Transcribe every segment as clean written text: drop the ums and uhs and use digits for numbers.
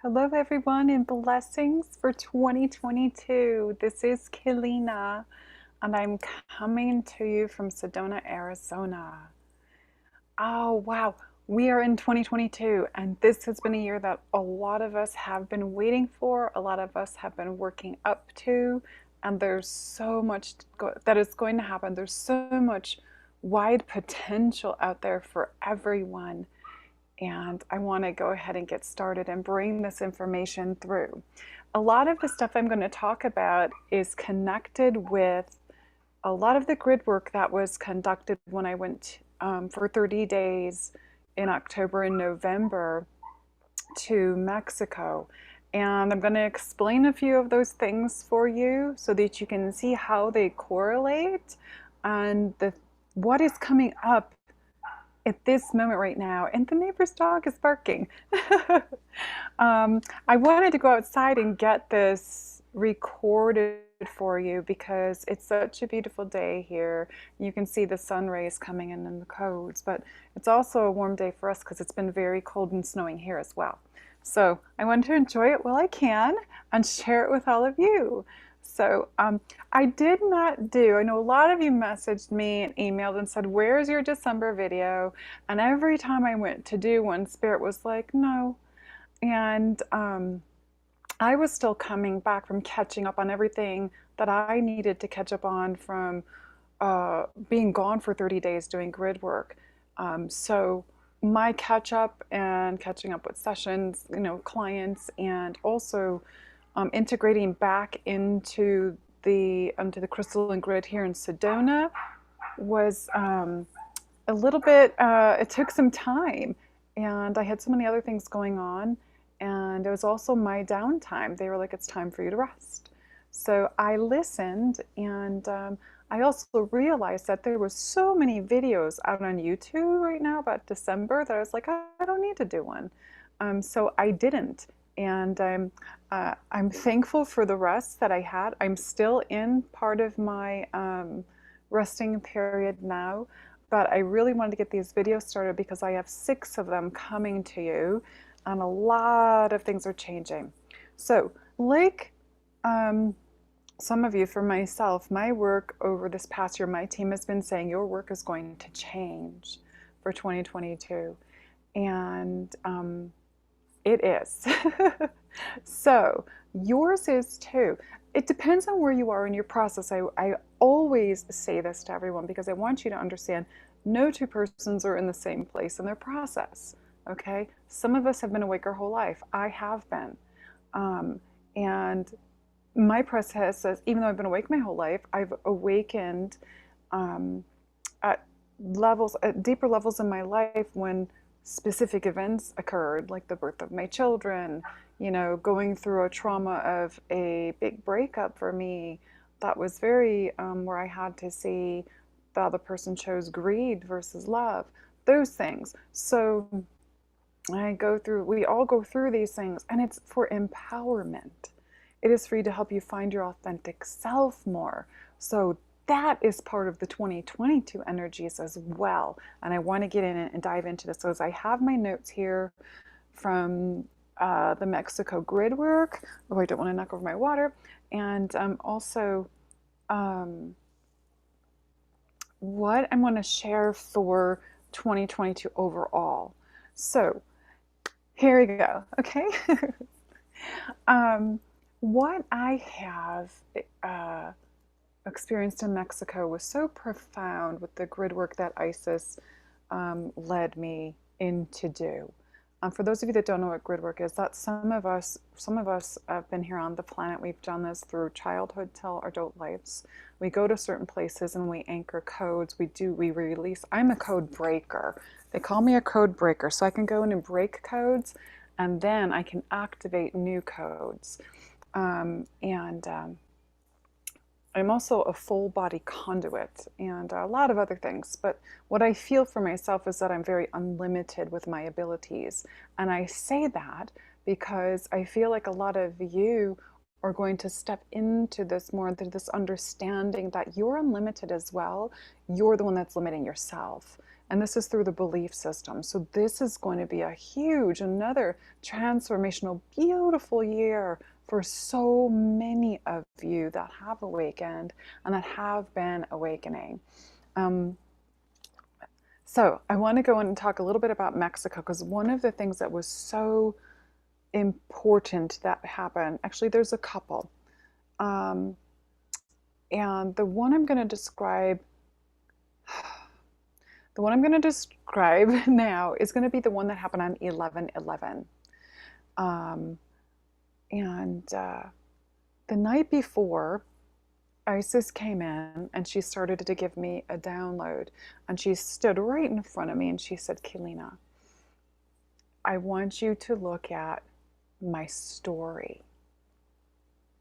Hello, everyone, and blessings for 2022. This is Keleena, and I'm coming to you from Sedona, Arizona. Oh, wow. We are in 2022, and this has been a year that a lot of us have been waiting for, a lot of us have been working up to, and there's so much that is going to happen. There's so much wide potential out there for everyone. And I want to go ahead and get started and bring this information through. A lot of the stuff I'm going to talk about is connected with a lot of the grid work that was conducted when I went for 30 days in October and November to Mexico. And I'm going to explain a few of those things for you so that you can see how they correlate and what is coming up at this moment right now. And the neighbor's dog is barking. I wanted to go outside and get this recorded for you because it's such a beautiful day here. You can see the sun rays coming in the codes, but it's also a warm day for us because it's been very cold and snowing here as well. So I want to enjoy it while I can and share it with all of you. So I did not do, I know a lot of you messaged me and emailed and said, where's your December video? And every time I went to do one, Spirit was like, no. And I was still coming back from catching up on everything that I needed to catch up on from being gone for 30 days doing grid work. So my catch up and catching up with sessions, clients, and also integrating back into the crystalline grid here in Sedona was a little bit, it took some time, and I had so many other things going on, and it was also my downtime. They were like, it's time for you to rest. So I listened, and I also realized that there were so many videos out on YouTube right now about December that I was like, I don't need to do one. So I didn't. And I'm thankful for the rest that I had. I'm still in part of my resting period now, but I really wanted to get these videos started because I have 6 of them coming to you, and a lot of things are changing. So, like some of you, for myself, my work over this past year, my team has been saying your work is going to change for 2022. And it is. So yours is too. It depends on where you are in your process. I always say this to everyone because I want you to understand no two persons are in the same place in their process. Okay? Some of us have been awake our whole life. I have been. And my process says, even though I've been awake my whole life, I've awakened at deeper levels in my life when specific events occurred, like the birth of my children, going through a trauma of a big breakup for me that was very, where I had to see the other person chose greed versus love, those things. So we all go through these things, and it's for empowerment. It is for you to help you find your authentic self more. So that is part of the 2022 energies as well. And I want to get in and dive into this. So as I have my notes here from the Mexico grid work, oh, I don't want to knock over my water, and also what I'm going to share for 2022 overall. So here we go. Okay. What I have experienced in Mexico was so profound with the grid work that Isis led me in to do. For those of you that don't know what grid work is, that some of us have been here on the planet. We've done this through childhood till our adult lives. We go to certain places and we anchor codes. We release. I'm a code breaker. They call me a code breaker, so I can go in and break codes, and then I can activate new codes. I'm also a full body conduit and a lot of other things. But what I feel for myself is that I'm very unlimited with my abilities. And I say that because I feel like a lot of you are going to step into this more, into this understanding that you're unlimited as well. You're the one that's limiting yourself. And this is through the belief system. So this is going to be a huge, another transformational, beautiful year for so many of you that have awakened and that have been awakening. So I want to go in and talk a little bit about Mexico, because one of the things that was so important that happened, actually there's a couple. And the one I'm going to describe now is going to be the one that happened on 11/11. The night before, Isis came in and she started to give me a download. And she stood right in front of me and she said, Keleena, I want you to look at my story.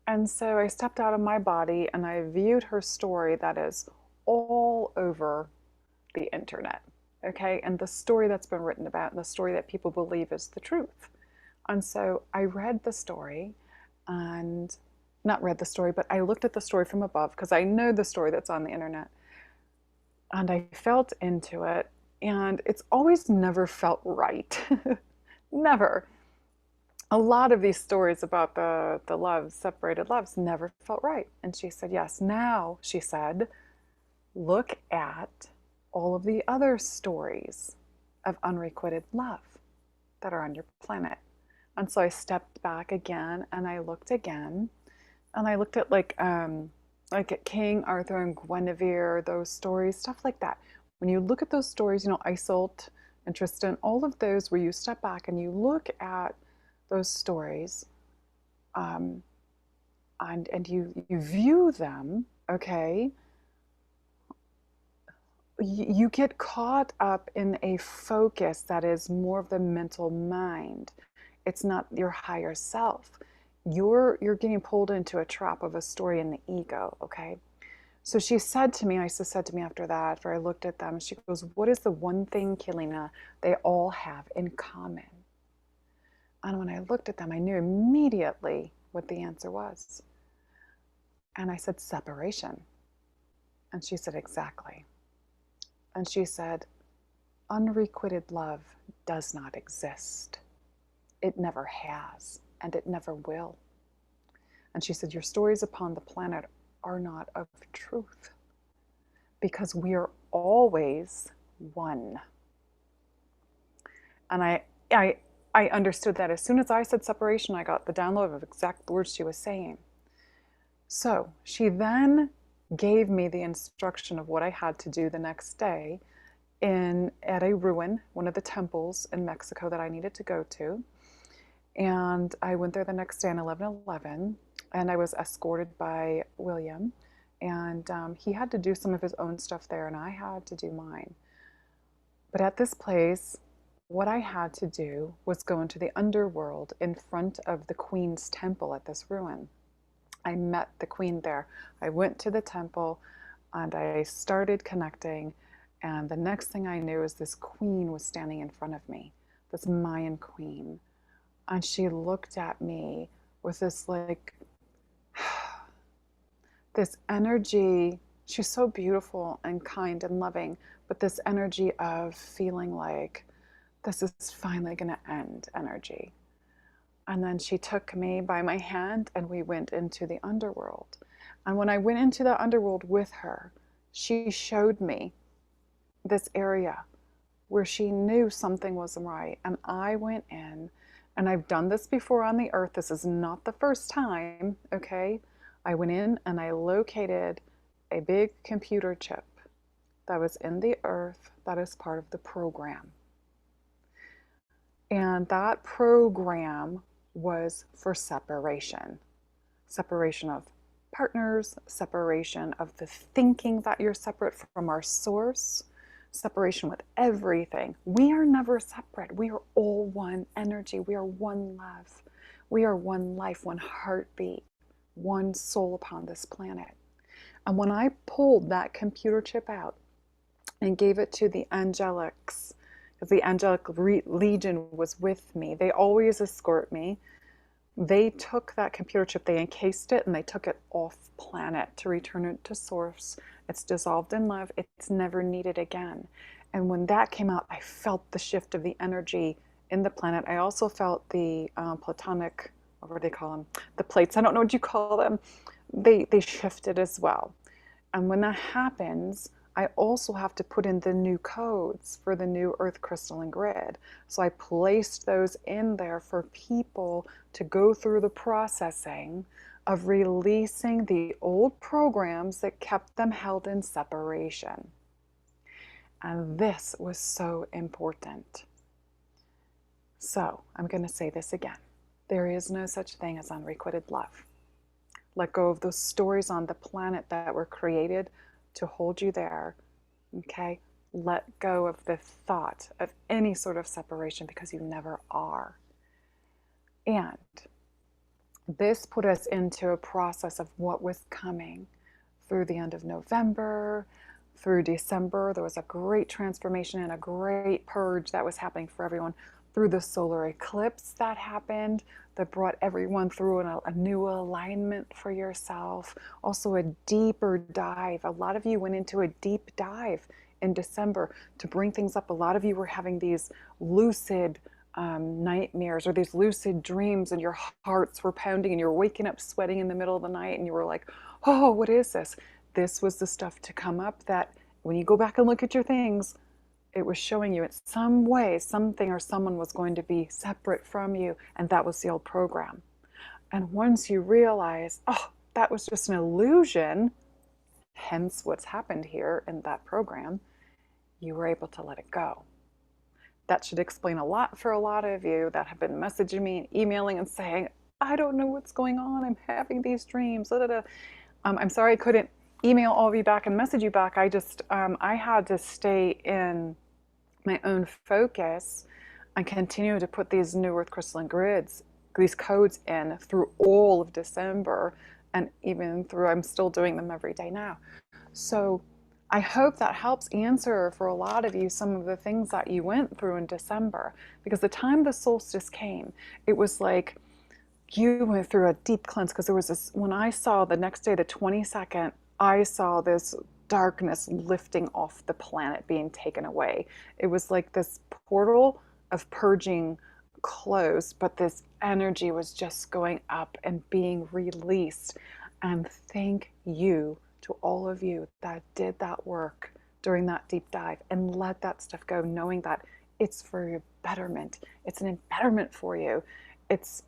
And so I stepped out of my body and I viewed her story that is all over the internet, okay? And the story that's been written about and the story that people believe is the truth. And so I read the story, and not read the story, but I looked at the story from above because I know the story that's on the internet. And I felt into it, and it's always never felt right. Never. A lot of these stories about the loves, separated loves, never felt right. And she said, yes, now, she said, look at all of the other stories of unrequited love that are on your planet. And so I stepped back again and I looked again, and I looked at like at King Arthur and Guinevere, those stories, stuff like that. When you look at those stories, you know, Isolde and Tristan, all of those where you step back and you look at those stories, and you view them, okay, you get caught up in a focus that is more of the mental mind. It's not your higher self. You're getting pulled into a trap of a story in the ego, okay? So she said to me, Isis said to me after that, after I looked at them, she goes, what is the one thing, Keleena, they all have in common? And when I looked at them, I knew immediately what the answer was. And I said, separation. And she said, exactly. And she said, unrequited love does not exist. It never has, and it never will. And she said, your stories upon the planet are not of truth, because we are always one. And I understood that as soon as I said separation, I got the download of exact words she was saying. So she then gave me the instruction of what I had to do the next day at a ruin, one of the temples in Mexico that I needed to go to. And I went there the next day on 11/11, and I was escorted by William. And he had to do some of his own stuff there, and I had to do mine. But at this place, what I had to do was go into the underworld in front of the Queen's temple at this ruin. I met the Queen there. I went to the temple, and I started connecting. And the next thing I knew is this Queen was standing in front of me, this Mayan Queen. And she looked at me with this like, this energy. She's so beautiful and kind and loving, but this energy of feeling like this is finally going to end energy. And then she took me by my hand and we went into the underworld. And when I went into the underworld with her, she showed me this area where she knew something wasn't right. And I went in, and I've done this before on the earth. This is not the first time, okay? I went in and I located a big computer chip that was in the earth that is part of the program. And that program was for separation. Separation of partners, separation of the thinking that you're separate from our source, separation with everything. We are never separate. We are all one energy. We are one love. We are one life, one heartbeat, one soul upon this planet. And when I pulled that computer chip out and gave it to the angelics, because the angelic legion was with me, they always escort me. They took that computer chip, they encased it, and they took it off planet to return it to source. It's dissolved in love. It's never needed again. And when that came out, I felt the shift of the energy in the planet. I also felt the platonic, what do they call them? The plates. I don't know what you call them. They shifted as well. And when that happens, I also have to put in the new codes for the new Earth crystalline grid. So I placed those in there for people to go through the processing of releasing the old programs that kept them held in separation. And this was so important. So I'm going to say this again. There is no such thing as unrequited love. Let go of those stories on the planet that were created to hold you there. Okay? Let go of the thought of any sort of separation, because you never are. And this put us into a process of what was coming through the end of November, through December. There was a great transformation and a great purge that was happening for everyone. Through the solar eclipse that happened, that brought everyone through a new alignment for yourself. Also a deeper dive. A lot of you went into a deep dive in December to bring things up. A lot of you were having these lucid nightmares or these lucid dreams, and your hearts were pounding and you're waking up sweating in the middle of the night, and you were like, oh, what is this? This was the stuff to come up that when you go back and look at your things, it was showing you in some way something or someone was going to be separate from you, and that was the old program. And once you realize, oh, that was just an illusion, hence what's happened here in that program, you were able to let it go. That should explain a lot for a lot of you that have been messaging me and emailing and saying, I don't know what's going on, I'm having these dreams. I'm sorry I couldn't email all of you back and message you back. I had to stay in my own focus and continue to put these new Earth crystalline grids, these codes in through all of December, and even through, I'm still doing them every day now. So I hope that helps answer for a lot of you some of the things that you went through in December, because the time the solstice came, it was like you went through a deep cleanse, because there was this, when I saw the next day, the 22nd, I saw this darkness lifting off the planet, being taken away. It was like this portal of purging closed, but this energy was just going up and being released. And thank you to all of you that did that work during that deep dive and let that stuff go, knowing that it's for your betterment. It's an betterment for you. It's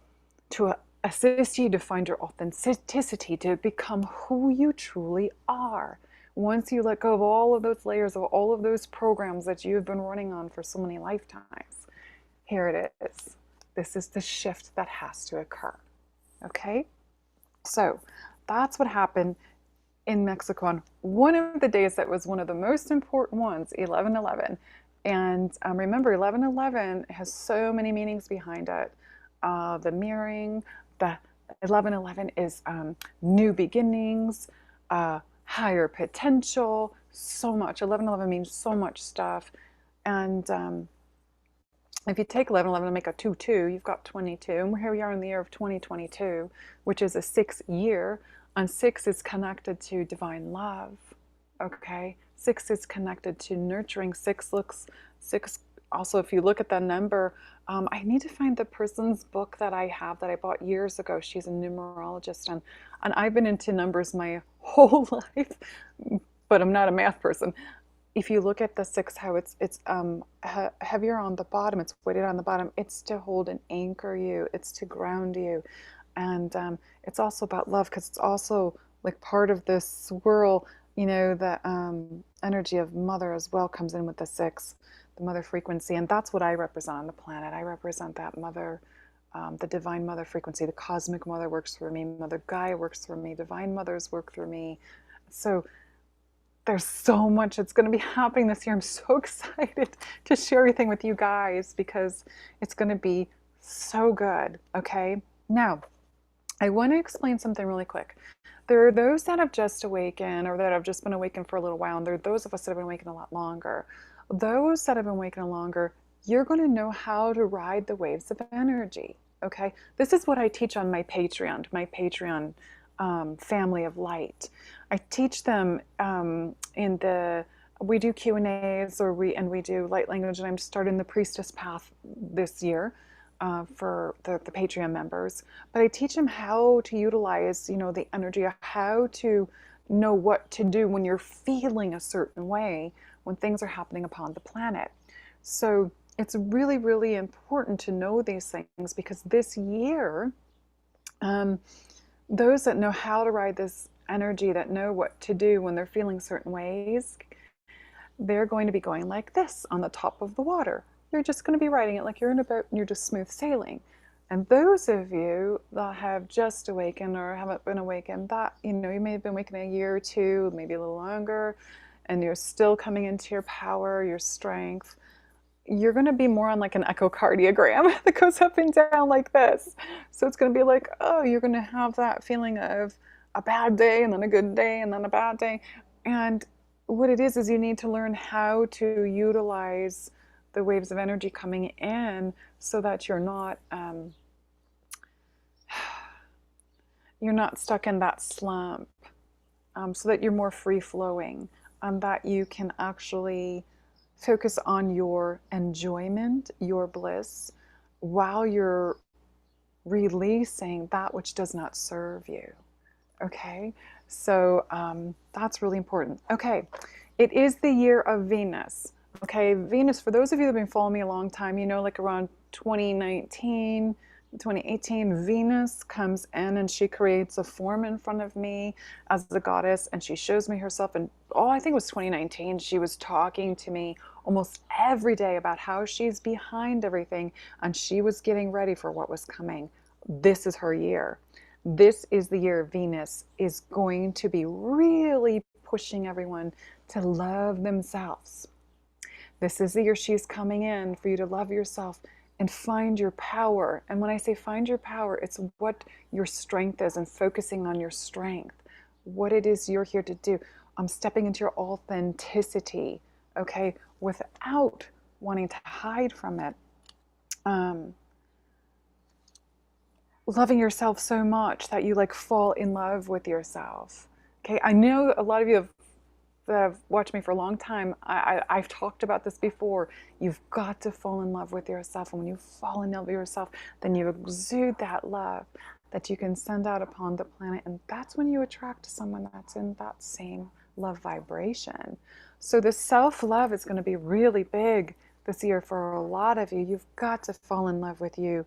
to assist you to find your authenticity, to become who you truly are. Once you let go of all of those layers, of all of those programs that you've been running on for so many lifetimes, here it is. This is the shift that has to occur. Okay? So that's what happened in Mexico on one of the days that was one of the most important ones, 11/11. And remember, 11/11 has so many meanings behind it. The mirroring, the 11/11 is new beginnings, higher potential, so much. 11/11 means so much stuff. And if you take 11/11 and make a 2/2, you've got 22. And here we are in the year of 2022, which is a 6 year. And 6 is connected to divine love. Okay? 6 is connected to nurturing. 6 also, if you look at the number, I need to find the person's book that I have that I bought years ago. She's a numerologist, and I've been into numbers my whole life, but I'm not a math person. If you look at the 6, how it's heavier on the bottom, it's weighted on the bottom, it's to hold and anchor you, it's to ground you. And it's also about love, because it's also like part of this swirl, you know, the energy of mother as well comes in with the 6, the mother frequency. And that's what I represent on the planet. I represent that mother, the divine mother frequency. The cosmic mother works for me. Mother Gaia works for me. Divine mothers work for me. So there's so much that's going to be happening this year. I'm so excited to share everything with you guys, because it's going to be so good. Okay? Now, I want to explain something really quick. There are those that have just awakened, or that have just been awakened for a little while, and there are those of us that have been awakened a lot longer. Those that have been awakened longer, you're going to know how to ride the waves of energy. Okay? This is what I teach on my Patreon, family of light. I teach them in the we do Q&As, or we do light language, and I'm starting the Priestess path this year for the Patreon members. But I teach them how to utilize, you know, the energy, how to know what to do when you're feeling a certain way, when things are happening upon the planet. So it's really, really important to know these things, because this year, those that know how to ride this energy, that know what to do when they're feeling certain ways, they're going to be going like this on the top of the water. You're just going to be riding it like you're in a boat and you're just smooth sailing. And those of you that have just awakened or haven't been awakened, that, you know, you may have been awakened a year or two, maybe a little longer, and you're still coming into your power, your strength, you're going to be more on like an echocardiogram that goes up and down like this. So it's going to be like, oh, you're going to have that feeling of a bad day and then a good day and then a bad day. And what it is you need to learn how to utilize the waves of energy coming in, so that you're not stuck in that slump, so that you're more free flowing, and that you can actually focus on your enjoyment, your bliss, while you're releasing that which does not serve you. Okay, so that's really important. Okay, it is the year of Venus. Okay, Venus, for those of you that have been following me a long time, you know, like around 2019, 2018, Venus comes in and she creates a form in front of me as the goddess, and she shows me herself. And I think it was 2019, she was talking to me almost every day about how she's behind everything, and she was getting ready for what was coming. This is her year. This is the year Venus is going to be really pushing everyone to love themselves. This is the year she's coming in for you to love yourself and find your power. And when I say find your power, it's what your strength is, and focusing on your strength, what it is you're here to do. I'm stepping into your authenticity, okay, without wanting to hide from it. Loving yourself so much that you like fall in love with yourself. Okay, I know a lot of you that have watched me for a long time, I've talked about this before. You've got to fall in love with yourself. And when you fall in love with yourself, then you exude that love that you can send out upon the planet. And that's when you attract someone that's in that same love vibration. So the self-love is going to be really big this year for a lot of you. You've got to fall in love with you.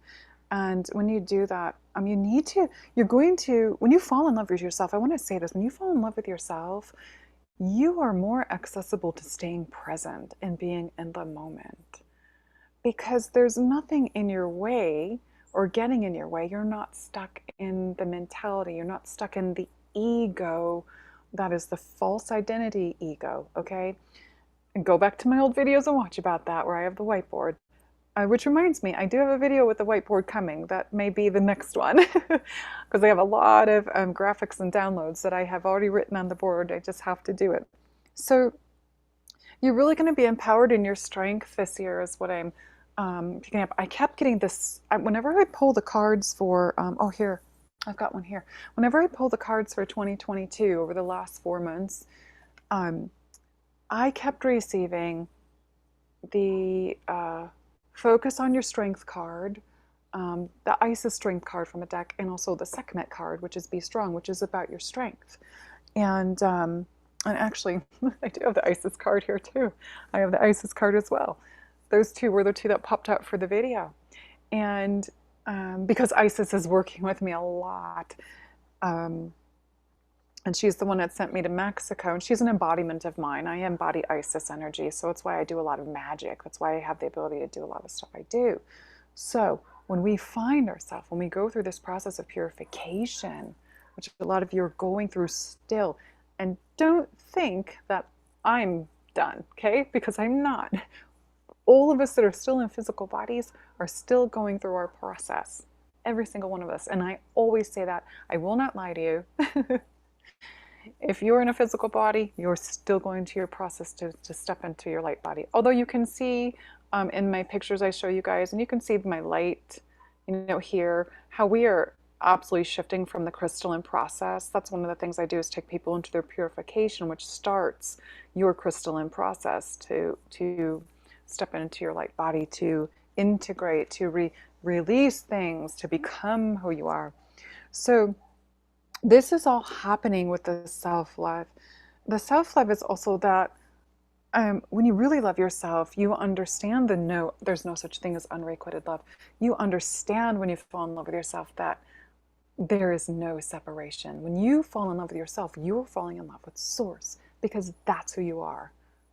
And when you do that, when you fall in love with yourself, I want to say this, when you fall in love with yourself, you are more accessible to staying present and being in the moment, because there's nothing in your way or getting in your way. You're not stuck in the mentality. You're not stuck in the ego. That is the false identity ego, okay? And go back to my old videos and watch about that, where I have the whiteboard. Which reminds me, I do have a video with the whiteboard coming. That may be the next one, because I have a lot of graphics and downloads that I have already written on the board. I just have to do it. So you're really going to be empowered in your strength this year is what I'm picking up. I kept getting this, whenever I pull the cards for, here, I've got one here. Whenever I pull the cards for 2022 over the last 4 months, I kept receiving the Focus on Your Strength card, the Isis Strength card from a deck, and also the Sekhmet card, which is Be Strong, which is about your strength. And actually, I do have the Isis card here too. I have the Isis card as well. Those two were the two that popped up for the video. And because Isis is working with me a lot, and she's the one that sent me to Mexico, and she's an embodiment of mine. I embody Isis energy, so it's why I do a lot of magic. That's why I have the ability to do a lot of stuff I do. So when we find ourselves, when we go through this process of purification, which a lot of you are going through still, and don't think that I'm done, okay? Because I'm not. All of us that are still in physical bodies are still going through our process. Every single one of us. And I always say that. I will not lie to you. If you're in a physical body, you're still going to your process to step into your light body. Although you can see in my pictures I show you guys, and you can see my light, here, how we are absolutely shifting from the crystalline process. That's one of the things I do, is take people into their purification, which starts your crystalline process to step into your light body, to integrate, to release things, to become who you are. So this is all happening with the self-love. The self-love is also that when you really love yourself, you understand there's no such thing as unrequited love. You understand when you fall in love with yourself that there is no separation. When you fall in love with yourself, you're falling in love with Source, because that's who you are.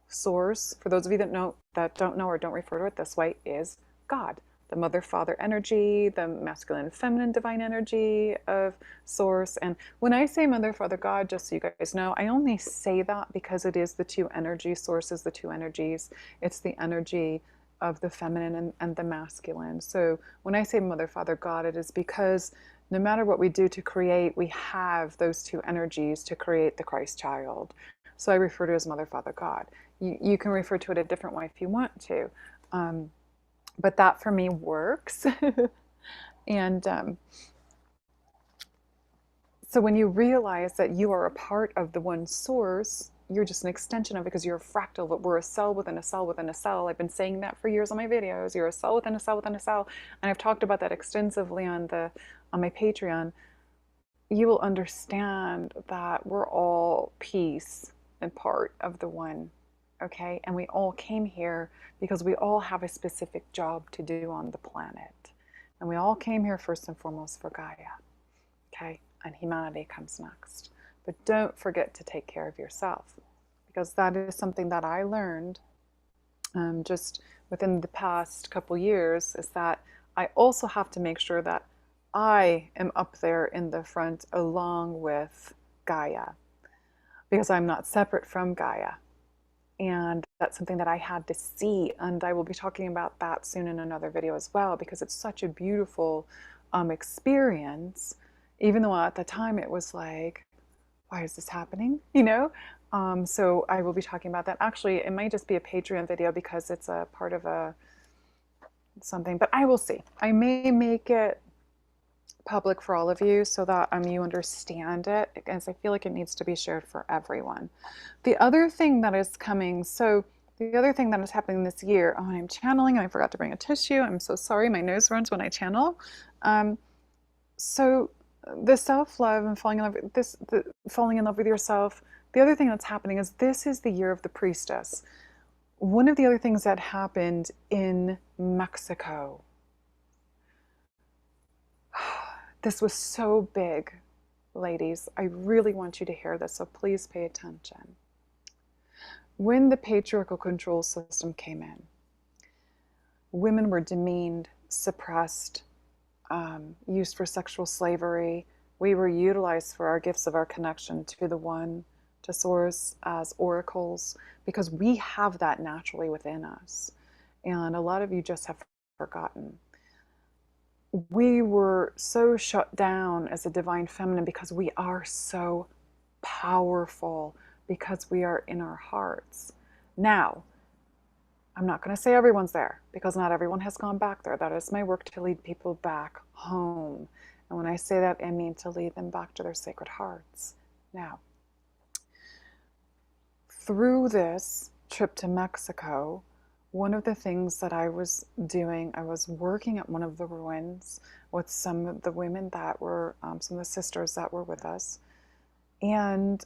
Source, for those of you that don't know or don't refer to it this way, is God, the mother father energy, the masculine and feminine divine energy of Source. And when I say mother father God, just so you guys know, I only say that because it is the two energies. Source is the two energies. It's the energy of the feminine and the masculine. So when I say mother father God, it is because no matter what we do to create, we have those two energies to create the Christ child. So I refer to it as Mother, Father, God. You can refer to it a different way if you want to. But that for me works. And so when you realize that you are a part of the one Source, you're just an extension of it, because you're a fractal, but we're a cell within a cell within a cell. I've been saying that for years on my videos. You're a cell within a cell within a cell. And I've talked about that extensively on my Patreon. You will understand that we're all piece and part of the one, okay? And we all came here because we all have a specific job to do on the planet. And we all came here first and foremost for Gaia, okay? And humanity comes next. But don't forget to take care of yourself, because that is something that I learned just within the past couple years, is that I also have to make sure that I am up there in the front along with Gaia, because I'm not separate from Gaia. And that's something that I had to see, and I will be talking about that soon in another video as well, because it's such a beautiful experience, even though at the time it was like, why is this happening? You know? So I will be talking about that. Actually, it might just be a Patreon video because it's a part of something, but I will see. I may make it public for all of you so that you understand it, because I feel like it needs to be shared for everyone. The other thing that is coming, so the other thing that is happening this year, I'm channeling and I forgot to bring a tissue. I'm so sorry, my nose runs when I channel. So the self-love and falling in love with yourself, the other thing that's happening is this is the year of the Priestess. One of the other things that happened in Mexico, this was so big, ladies. I really want you to hear this, so please pay attention. When the patriarchal control system came in, women were demeaned, suppressed, used for sexual slavery. We were utilized for our gifts of our connection to the one, to Source, as oracles, because we have that naturally within us. And a lot of you just have forgotten. We were so shut down as a divine feminine because we are so powerful, because we are in our hearts. Now, I'm not going to say everyone's there, because not everyone has gone back there. That is my work, to lead people back home. And when I say that, I mean to lead them back to their sacred hearts. Now, through this trip to Mexico, one of the things that I was doing, I was working at one of the ruins with some of the women that were, some of the sisters that were with us. And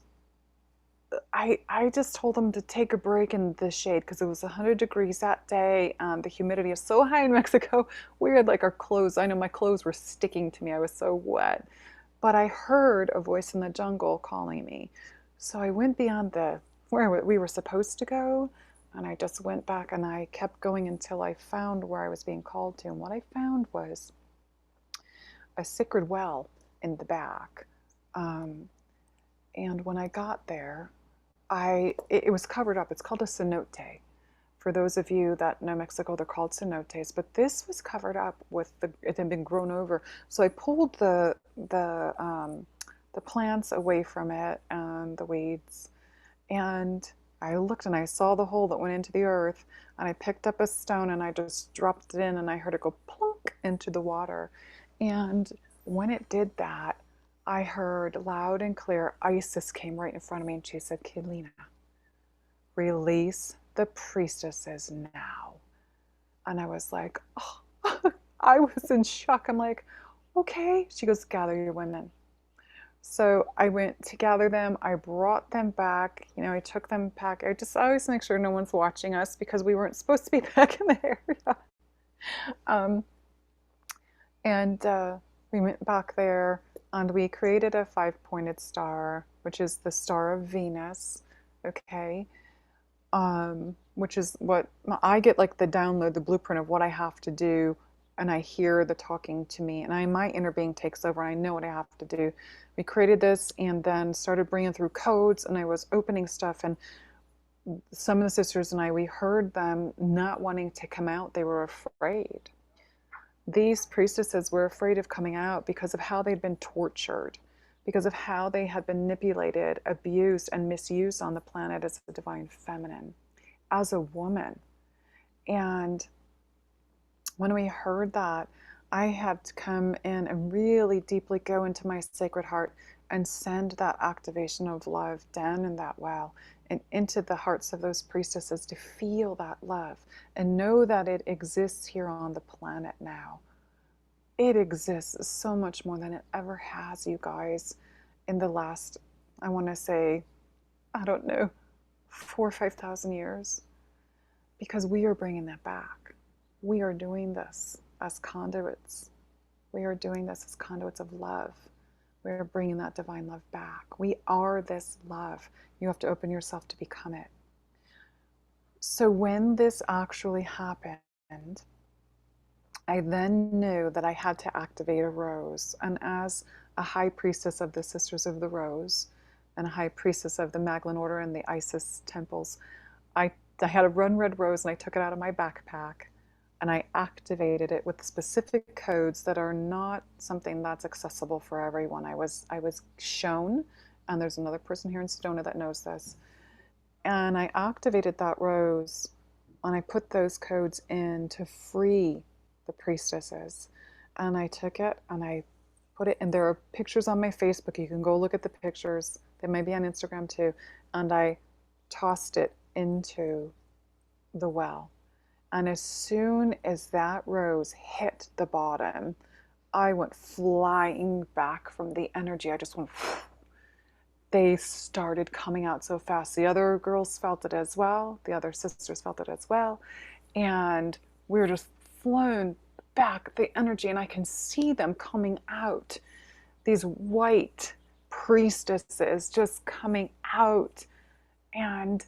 I just told them to take a break in the shade, because it was 100 degrees that day. The humidity is so high in Mexico. We had like our clothes, I know my clothes were sticking to me. I was so wet. But I heard a voice in the jungle calling me. So I went beyond where we were supposed to go. And I just went back and I kept going until I found where I was being called to. And what I found was a sacred well in the back. And when I got there, it was covered up. It's called a cenote. For those of you that know Mexico, they're called cenotes. But this was covered up with it had been grown over. So I pulled the plants away from it and the weeds, and I looked and I saw the hole that went into the earth, and I picked up a stone and I just dropped it in, and I heard it go plunk into the water. And when it did that, I heard loud and clear, Isis came right in front of me and she said, Keleena, release the priestesses now. And I was like, oh, I was in shock. I'm like, okay. She goes, gather your women. So I went to gather them. I brought them back. You know, I took them back. I just always make sure no one's watching us because we weren't supposed to be back in the area. Um, and we went back there and we created a 5-pointed star, which is the Star of Venus. Okay. Which is what I get, like the download, the blueprint of what I have to do, and I hear the talking to me, and my inner being takes over, and I know what I have to do. We created this and then started bringing through codes, and I was opening stuff, and some of the sisters and I, we heard them not wanting to come out. They were afraid. These priestesses were afraid of coming out because of how they'd been tortured, because of how they had been manipulated, abused, and misused on the planet as a divine feminine, as a woman. And when we heard that, I had to come in and really deeply go into my sacred heart and send that activation of love down in that well and into the hearts of those priestesses to feel that love and know that it exists here on the planet now. It exists so much more than it ever has, you guys, in the last, I want to say, I don't know, 4,000 or 5,000 years, because we are bringing that back. We are doing this as conduits. We are doing this as conduits of love. We are bringing that divine love back. We are this love. You have to open yourself to become it. So when this actually happened, I then knew that I had to activate a rose. And as a high priestess of the Sisters of the Rose and a high priestess of the Magdalene Order and the Isis temples, I had a run red rose and I took it out of my backpack and I activated it with specific codes that are not something that's accessible for everyone. I was shown, and there's another person here in Sedona that knows this, and I activated that rose and I put those codes in to free the priestesses. And I took it and I put it, and there are pictures on my Facebook. You can go look at the pictures. They may be on Instagram too. And I tossed it into the well. And as soon as that rose hit the bottom, I went flying back from the energy. I just went, they started coming out so fast. The other girls felt it as well. The other sisters felt it as well. And we were just flown back, the energy, and I can see them coming out. These white priestesses just coming out. And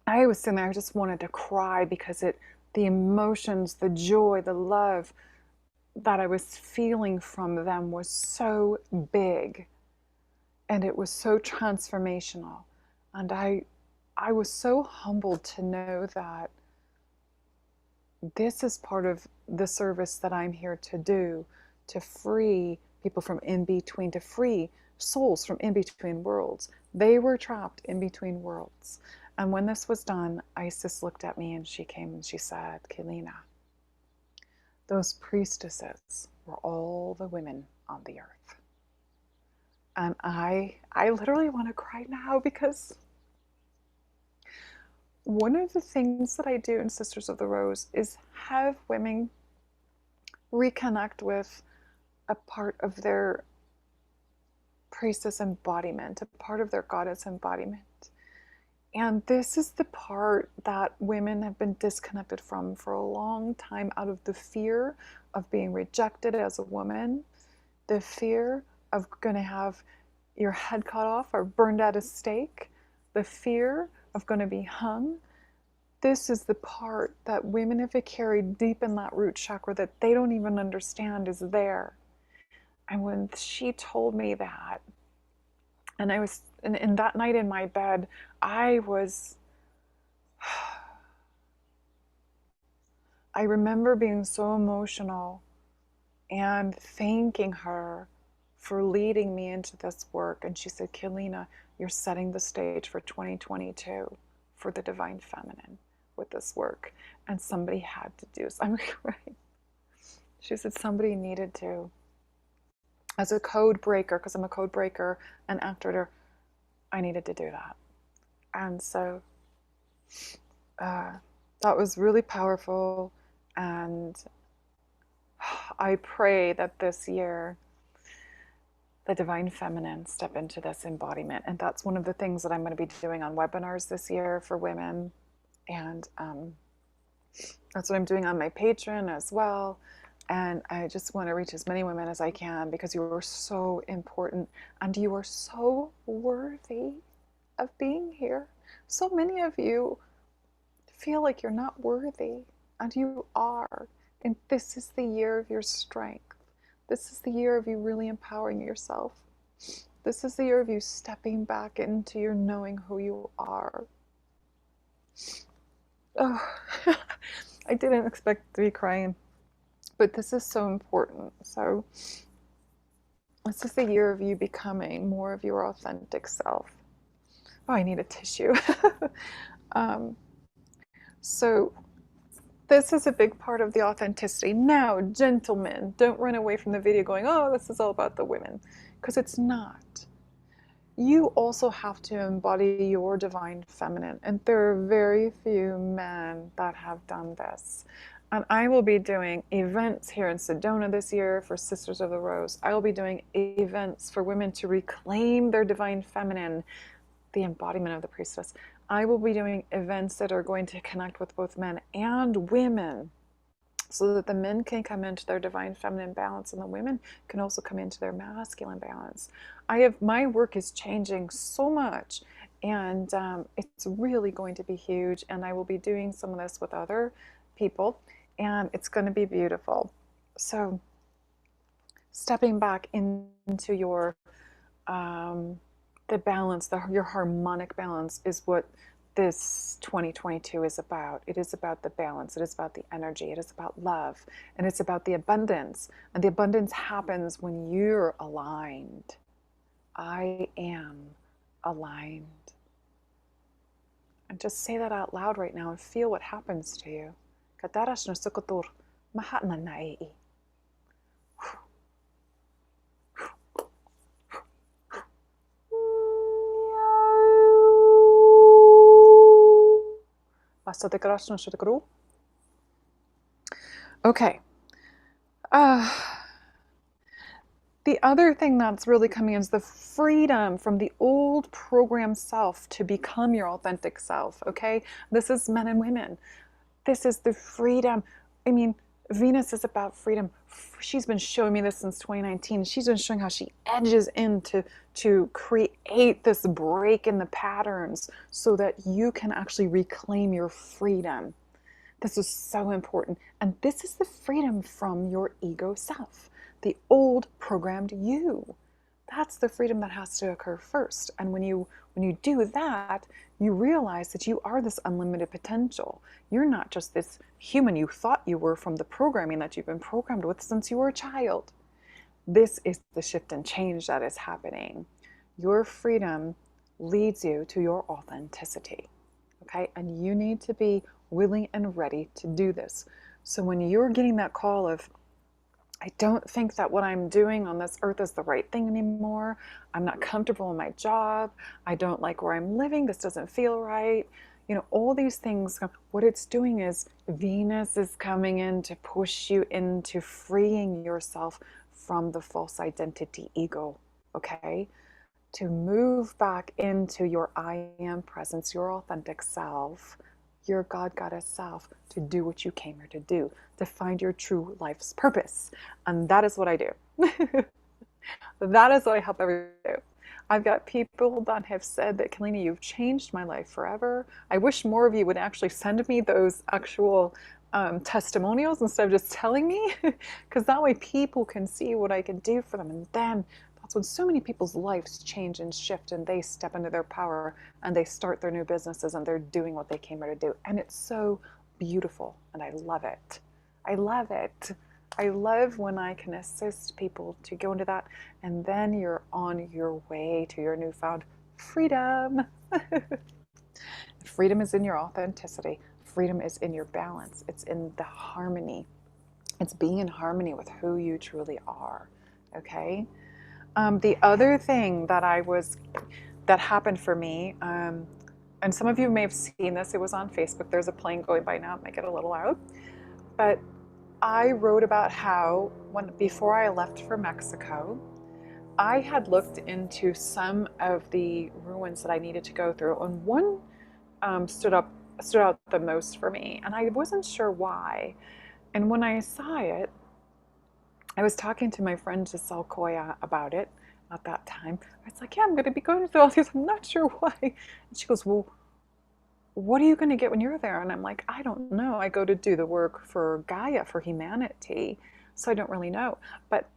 I was sitting there, I just wanted to cry because the emotions, the joy, the love that I was feeling from them was so big. And it was so transformational. And I was so humbled to know that this is part of the service that I'm here to do, to free people from in between, to free souls from in between worlds. They were trapped in between worlds. And when this was done, Isis looked at me and she came and she said, Keleena, those priestesses were all the women on the earth. And I literally want to cry now, because one of the things that I do in Sisters of the Rose is have women reconnect with a part of their priestess embodiment, a part of their goddess embodiment. And this is the part that women have been disconnected from for a long time, out of the fear of being rejected as a woman, the fear of going to have your head cut off or burned at a stake, the fear of going to be hung. This is the part that women have carried deep in that root chakra that they don't even understand is there. And when she told me that, and I was, and that night in my bed, I remember being so emotional and thanking her for leading me into this work. And she said, Keleena, you're setting the stage for 2022 for the Divine Feminine with this work. And somebody had to do something. Right? She said somebody needed to as a code breaker, because I'm a code breaker and activator, I needed to do that. And so that was really powerful. And I pray that this year the divine feminine step into this embodiment. And that's one of the things that I'm going to be doing on webinars this year for women. And that's what I'm doing on my Patreon as well. And I just want to reach as many women as I can, because you are so important and you are so worthy of being here. So many of you feel like you're not worthy, and you are. And this is the year of your strength. This is the year of you really empowering yourself. This is the year of you stepping back into your knowing who you are. Oh, I didn't expect to be crying, but this is so important. So this is the year of you becoming more of your authentic self. Oh, I need a tissue. So this is a big part of the authenticity. Now, gentlemen, don't run away from the video going, oh, this is all about the women, because it's not. You also have to embody your divine feminine, and there are very few men that have done this. And I will be doing events here in Sedona this year for Sisters of the Rose. I will be doing events for women to reclaim their divine feminine, the embodiment of the priestess. I will be doing events that are going to connect with both men and women, so that the men can come into their divine feminine balance and the women can also come into their masculine balance. My work is changing so much, and it's really going to be huge, and I will be doing some of this with other people, and it's going to be beautiful. So stepping back into your the balance, your harmonic balance is what this 2022 is about. It is about the balance. It is about the energy. It is about love. And it's about the abundance. And the abundance happens when you're aligned. I am aligned. And just say that out loud right now and feel what happens to you. Katarash no sukotur mahatma nai. Okay. The other thing that's really coming is the freedom from the old programmed self to become your authentic self. Okay. This is men and women. This is the freedom. I mean, Venus is about freedom. She's been showing me this since 2019. She's been showing how she edges into to create this break in the patterns so that you can actually reclaim your freedom. This is so important. And this is the freedom from your ego self, the old programmed you. That's the freedom that has to occur first. And when you do that, you realize that you are this unlimited potential. You're not just this human you thought you were from the programming that you've been programmed with since you were a child. This is the shift and change that is happening. Your freedom leads you to your authenticity. Okay? And you need to be willing and ready to do this. So when you're getting that call of, I don't think that what I'm doing on this earth is the right thing anymore. I'm not comfortable in my job. I don't like where I'm living. This doesn't feel right. You know, all these things, what it's doing is Venus is coming in to push you into freeing yourself from the false identity ego, okay? To move back into your I am presence, your authentic self, your God Goddess self, to do what you came here to do, to find your true life's purpose. And that is what I do. That is what I help everyone do. I've got people that have said that, Keleena, you've changed my life forever. I wish more of you would actually send me those actual testimonials instead of just telling me, because that way people can see what I can do for them. And then that's when so many people's lives change and shift, and they step into their power and they start their new businesses and they're doing what they came here to do. And it's so beautiful, and I love it. I love it. I love when I can assist people to go into that, and then you're on your way to your newfound freedom. Freedom is in your authenticity. Freedom is in your balance. It's in the harmony. It's being in harmony with who you truly are. Okay? The other thing that happened for me, and some of you may have seen this, it was on Facebook. There's a plane going by now, it might get a little loud. But I wrote about how before I left for Mexico, I had looked into some of the ruins that I needed to go through, and one stood out the most for me, and I wasn't sure why. And when I saw it, I was talking to my friend Giselle Koya about it at that time. I was like, yeah, I'm going to be going through all these. I'm not sure why. And she goes, well, what are you going to get when you're there? And I'm like, I don't know. I go to do the work for Gaia, for humanity. So I don't really know. But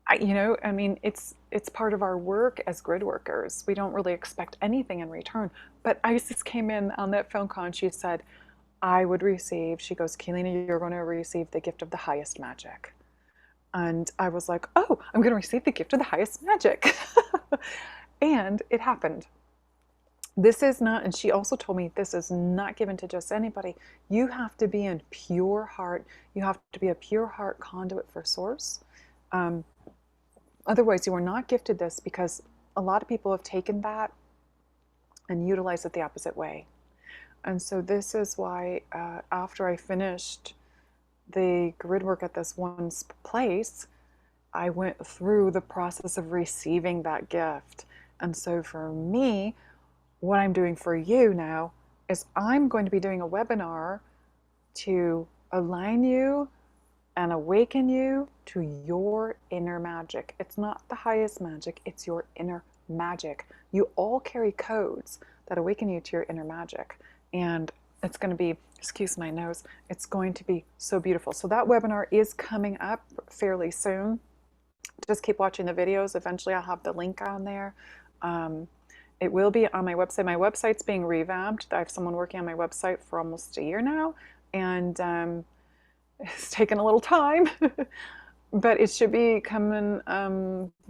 I mean, it's part of our work as grid workers. We don't really expect anything in return. But Isis came in on that phone call and she said, I would receive, she goes, Keleena, you're going to receive the gift of the highest magic. And I was like, oh, I'm going to receive the gift of the highest magic. And it happened. This is not, and she also told me, this is not given to just anybody. You have to be in pure heart. You have to be a pure heart conduit for source. Otherwise, you are not gifted this, because a lot of people have taken that and utilized it the opposite way. And so this is why after I finished the grid work at this one place, I went through the process of receiving that gift. And so for me, what I'm doing for you now is I'm going to be doing a webinar to align you and awaken you to your inner magic. It's not the highest magic, it's your inner magic. You all carry codes that awaken you to your inner magic. And it's going to be, excuse my nose, it's going to be so beautiful. So that webinar is coming up fairly soon. Just keep watching the videos. Eventually I'll have the link on there. It will be on my website. My website's being revamped. I have someone working on my website for almost a year now, and it's taken a little time, but it should be coming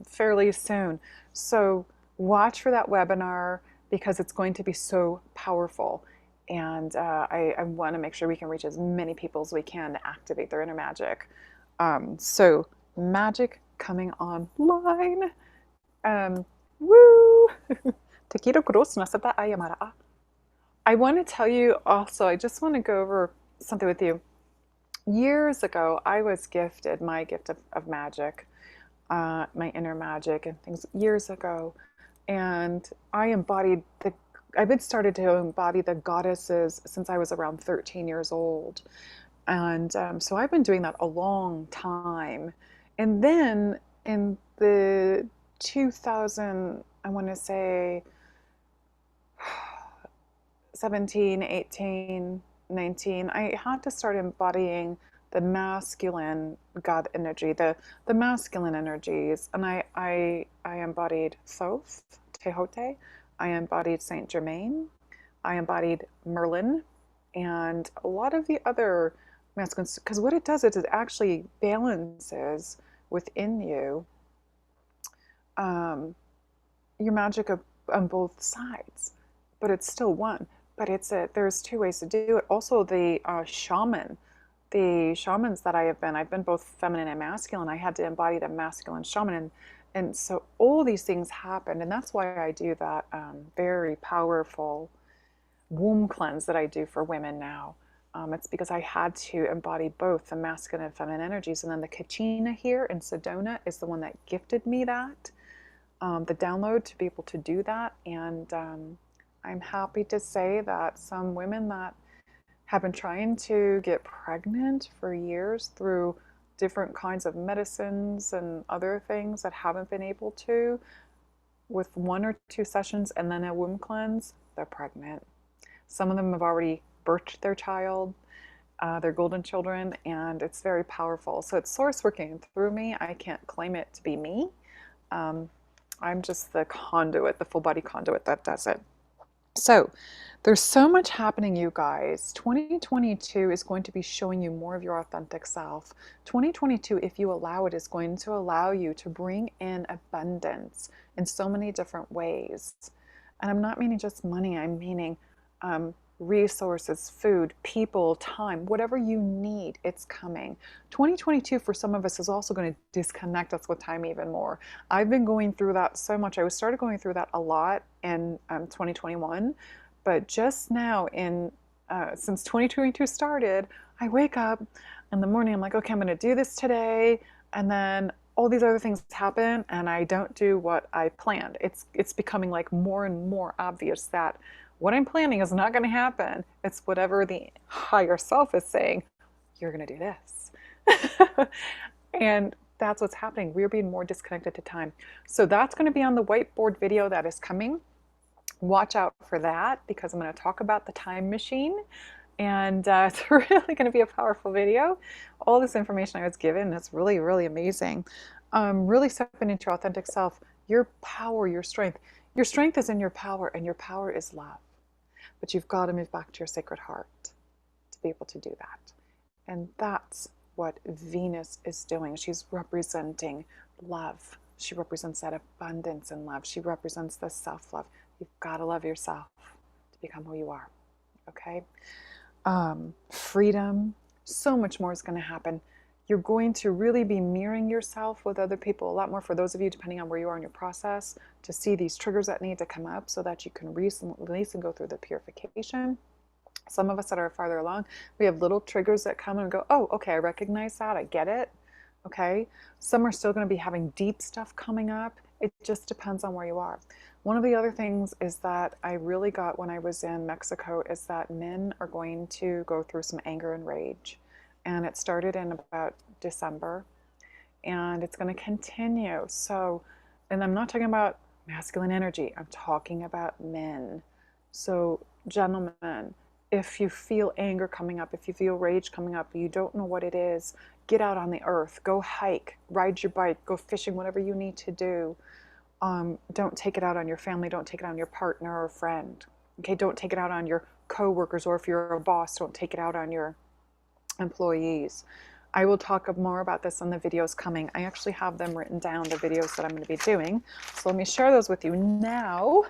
fairly soon. So watch for that webinar, because it's going to be so powerful. And I want to make sure we can reach as many people as we can to activate their inner magic. So magic coming online. Woo! I want to tell you also, I just want to go over something with you. Years ago, I was gifted my gift of magic, my inner magic and things years ago. And I've been started to embody the goddesses since I was around 13 years old. And so I've been doing that a long time. And then in the 2000, I want to say 17, 18, 19, I had to start embodying the masculine God energy, the masculine energies. And I embodied Thoth, Tehote, I embodied Saint Germain, I embodied Merlin, and a lot of the other masculines, because what it does is it actually balances within you your magic on both sides, but it's still one. But there's two ways to do it. Also, the shamans that I've been both feminine and masculine. I had to embody the masculine shaman, and so all these things happened, and that's why I do that very powerful womb cleanse that I do for women now. It's because I had to embody both the masculine and feminine energies, and then the Keleena here in Sedona is the one that gifted me that, the download to be able to do that. And I'm happy to say that some women that have been trying to get pregnant for years through different kinds of medicines and other things that haven't been able to, with 1 or 2 sessions and then a womb cleanse, they're pregnant. Some of them have already birthed their child, their golden children, and it's very powerful. So it's source working through me. I can't claim it to be me. I'm just the conduit, the full body conduit that does it. So there's so much happening, you guys. 2022 is going to be showing you more of your authentic self. 2022, if you allow it, is going to allow you to bring in abundance in so many different ways. And I'm not meaning just money. I'm meaning resources, food, people, time, whatever you need, it's coming. 2022 for some of us is also going to disconnect us with time even more. I've been going through that so much. I started going through that a lot in 2021, but just now in since 2022 started, I wake up in the morning, I'm like, okay, I'm going to do this today, and then all these other things happen and I don't do what I planned. It's becoming like more and more obvious that what I'm planning is not going to happen. It's whatever the higher self is saying, you're going to do this. And that's what's happening. We're being more disconnected to time. So that's going to be on the whiteboard video that is coming. Watch out for that because I'm going to talk about the time machine. And it's really going to be a powerful video. All this information I was given, it's really, really amazing. Really stepping into your authentic self, your power, your strength. Your strength is in your power, and your power is love. But you've got to move back to your sacred heart to be able to do that. And that's what Venus is doing. She's representing love. She represents that abundance in love. She represents the self-love. You've got to love yourself to become who you are. Okay? Freedom, so much more is going to happen. You're going to really be mirroring yourself with other people a lot more, for those of you, depending on where you are in your process, to see these triggers that need to come up so that you can release and go through the purification. Some of us that are farther along, we have little triggers that come and go, oh, okay, I recognize that, I get it. Okay. Some are still going to be having deep stuff coming up. It just depends on where you are. One of the other things is that I really got when I was in Mexico is that men are going to go through some anger and rage. And it started in about December, and it's going to continue. So, and I'm not talking about masculine energy, I'm talking about men. So, gentlemen, if you feel anger coming up, if you feel rage coming up, you don't know what it is, get out on the earth, go hike, ride your bike, go fishing, whatever you need to do. Don't take it out on your family, don't take it on your partner or friend. Okay, don't take it out on your coworkers, or if you're a boss, don't take it out on your employees. I will talk more about this in the videos coming. I actually have them written down, the videos that I'm going to be doing. So let me share those with you now.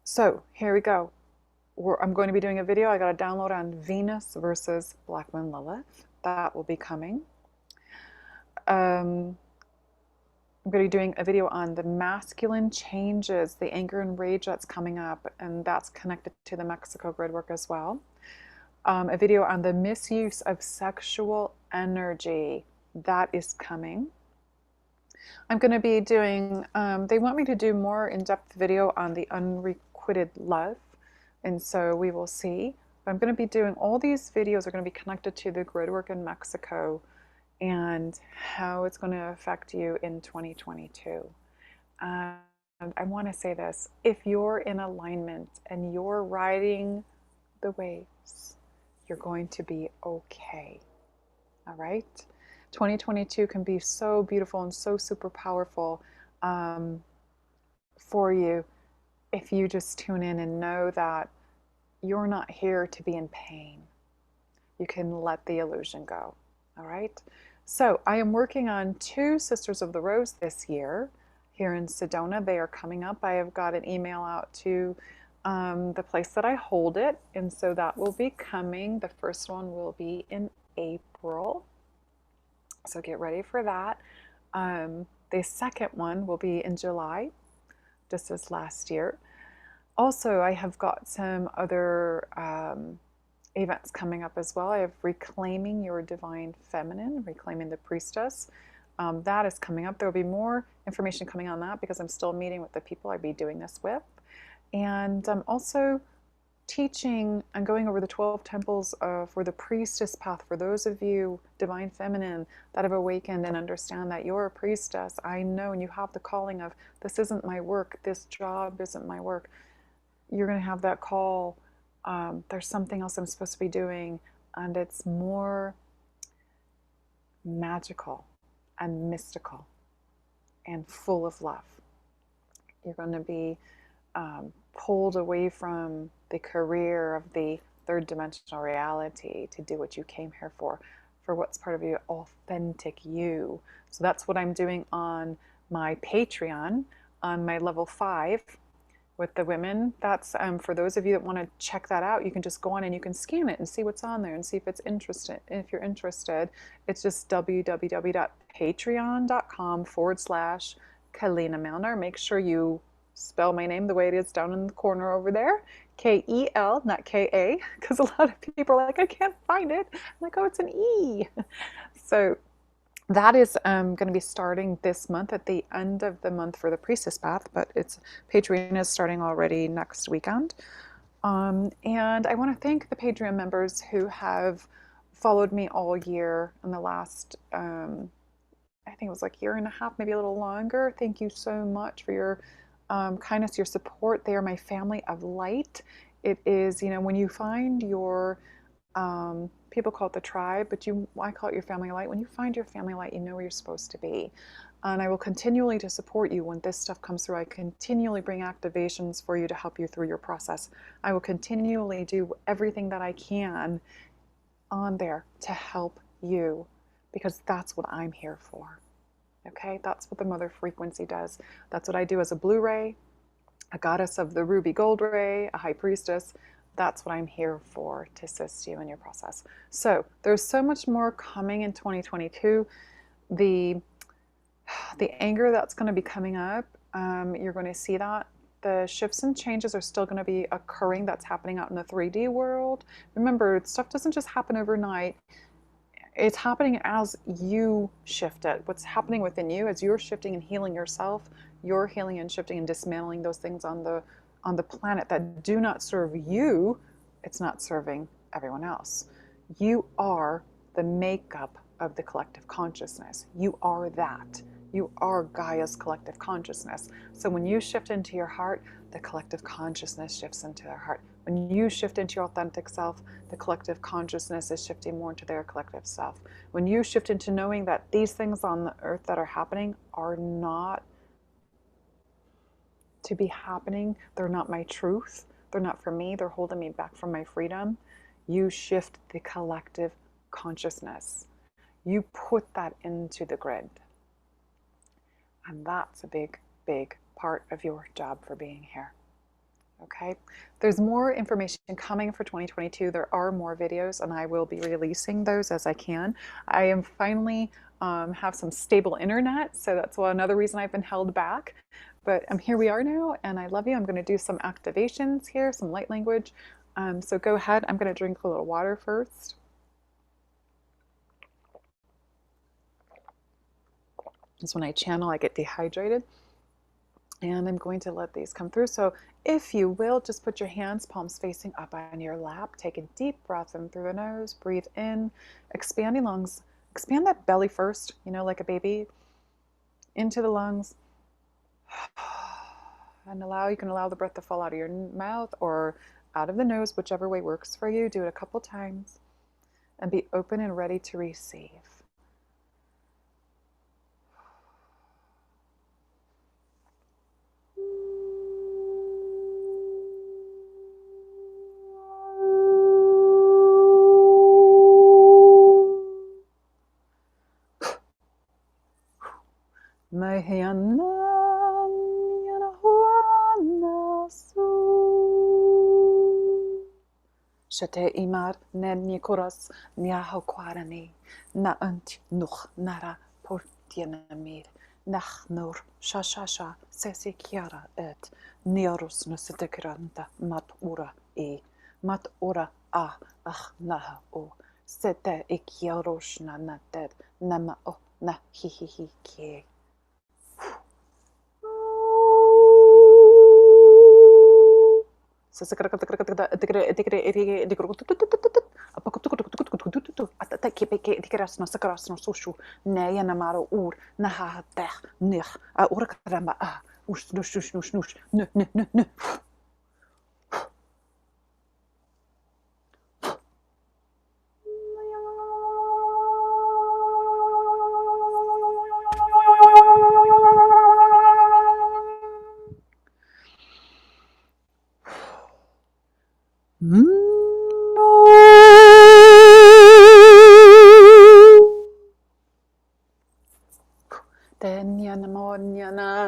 So here we go. I'm going to be doing a video. I got a download on Venus versus Black Moon Lilith. That will be coming. I'm going to be doing a video on the masculine changes, the anger and rage that's coming up, and that's connected to the Mexico grid work as well. A video on the misuse of sexual energy, that is coming. I'm going to be doing, they want me to do more in-depth video on the unrequited love, and so we will see. But I'm going to be doing, all these videos are going to be connected to the grid work in Mexico and how it's going to affect you in 2022. And I want to say this, if you're in alignment and you're riding the waves, you're going to be okay. All right? 2022 can be so beautiful and so super powerful for you if you just tune in and know that you're not here to be in pain. You can let the illusion go. All right? So I am working on 2 Sisters of the Rose this year here in Sedona. They are coming up. I have got an email out to the place that I hold it, and so that will be coming. The first one will be in April, so get ready for that. The second one will be in July, just as last year. Also, I have got some other events coming up as well. I have Reclaiming Your Divine Feminine, Reclaiming the Priestess. That is coming up. There will be more information coming on that because I'm still meeting with the people I'll be doing this with. And I'm also teaching and going over the 12 temples for the priestess path. For those of you, Divine Feminine, that have awakened and understand that you're a priestess, I know, and you have the calling of, this isn't my work, this job isn't my work. You're going to have that call. There's something else I'm supposed to be doing, and it's more magical and mystical and full of love. You're going to be pulled away from the career of the third dimensional reality to do what you came here for what's part of your authentic you. So that's what I'm doing on my Patreon, on my level 5. with the women. That's for those of you that want to check that out, you can just go on and you can scan it and see what's on there and see if it's interested. If you're interested, it's just www.patreon.com/Keleena Milner. Make sure you spell my name the way it is down in the corner over there. Kel, not Ka, because a lot of people are like, I can't find it. I'm like, oh, it's an E. So that is going to be starting this month at the end of the month for the Priestess Bath, but it's Patreon is starting already next weekend. And I want to thank the Patreon members who have followed me all year in the last, I think it was like year and a half, maybe a little longer. Thank you so much for your kindness, your support. They are my family of light. It is, you know, when you find your people call it the tribe, but I call it your family light. When you find your family light, you know where you're supposed to be. And I will continually to support you when this stuff comes through. I continually bring activations for you to help you through your process. I will continually do everything that I can on there to help you, because that's what I'm here for. Okay, that's what the mother frequency does. That's what I do as a blue ray, a goddess of the ruby gold ray, a high priestess. That's what I'm here for, to assist you in your process. So there's so much more coming in 2022. The anger that's going to be coming up, you're going to see that. The shifts and changes are still going to be occurring. That's happening out in the 3D world. Remember, stuff doesn't just happen overnight. It's happening as you shift it. What's happening within you as you're shifting and healing yourself, you're healing and shifting and dismantling those things on the planet that do not serve you. It's not serving everyone else. You are the makeup of the collective consciousness. You are that. You are Gaia's collective consciousness. So when you shift into your heart, the collective consciousness shifts into their heart. When you shift into your authentic self, the collective consciousness is shifting more into their collective self. When you shift into knowing that these things on the earth that are happening are not to be happening, they're not my truth, they're not for me, they're holding me back from my freedom, you shift the collective consciousness. You put that into the grid. And that's a big, big part of your job for being here. Okay, there's more information coming for 2022. There are more videos, and I will be releasing those as I can. I am finally have some stable internet, so that's another reason I've been held back. But here we are now, and I love you. I'm going to do some activations here, some light language. So go ahead. I'm going to drink a little water first. Because when I channel, I get dehydrated. And I'm going to let these come through. So if you will, just put your hands, palms facing up on your lap. Take a deep breath in through the nose. Breathe in, expanding lungs. Expand that belly first, you know, like a baby. Into the lungs. And you can allow the breath to fall out of your mouth or out of the nose, whichever way works for you. Do it a couple times. And be open and ready to receive. Shate imar nenni kuras niaho kwarani na unt noch nara portianamir nach nur shashasha sesi kiara et niarus nusetekranta mat ura a ach naha o sete ikiarosh na nated nama o na hihihi kie. So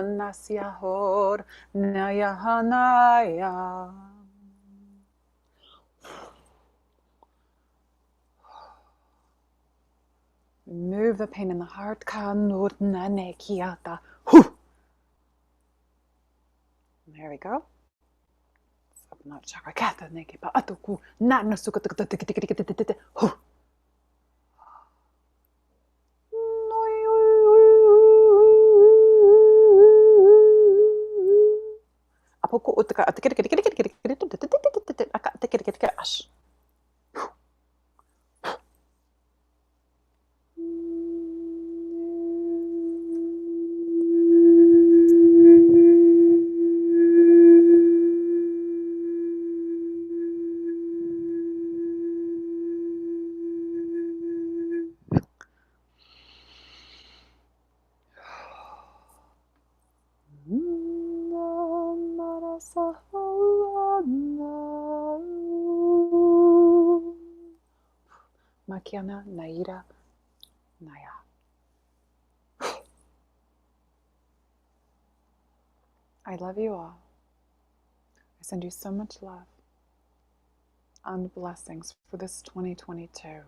Nasiahor Nayahanaya. Remove the pain in the heart. There we go. Open that chakra. Makiana Naira Naya. I love you all. I send you so much love and blessings for this 2022.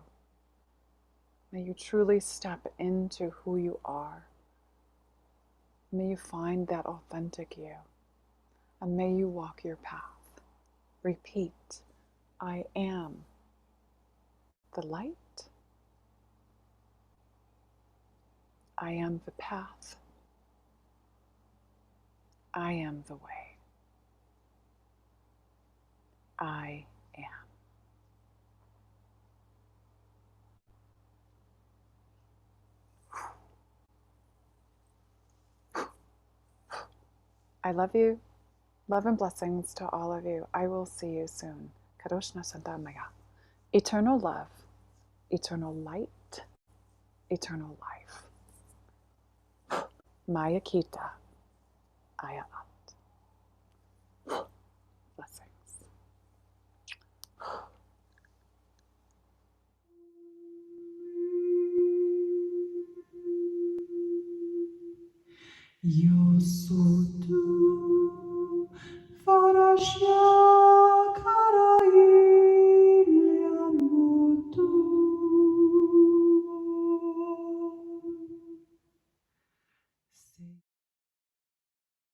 May you truly step into who you are. May you find that authentic you. And may you walk your path. Repeat, I am the light. I am the path. I am the way. I am. I love you. Love and blessings to all of you. I will see you soon. Karoshna Santa Maya. Eternal love, eternal light, eternal life. Maya Kita. Aya At. Blessings. Io so tu, farascia